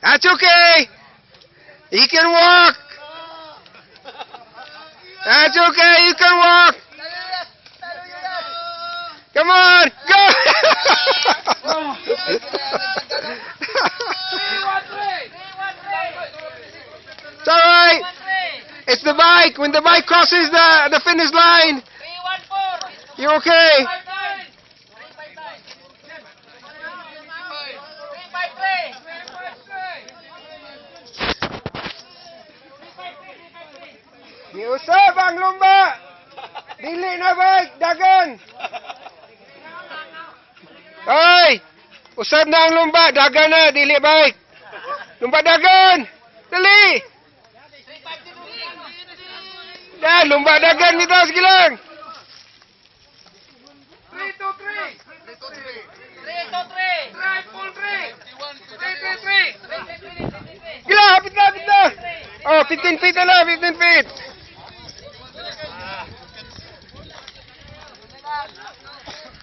That's okay. He can walk. That's okay. You can walk. Come on. Go. It's all right. It's the bike. When the bike crosses the finish line, you're okay. Giusap ang lumba. Dili na bike, dagan. Hoy! Usap na ang lumba, dagan na, dili bike. Lumba dagan. Dali. Dah, lumba dagan dito, sige lang. 3, 2, 3. 3, 2, 3. Drive, full 3. 3, 3, 3. Gila, hapit na. Oh, 15 feet na lang, 15 feet.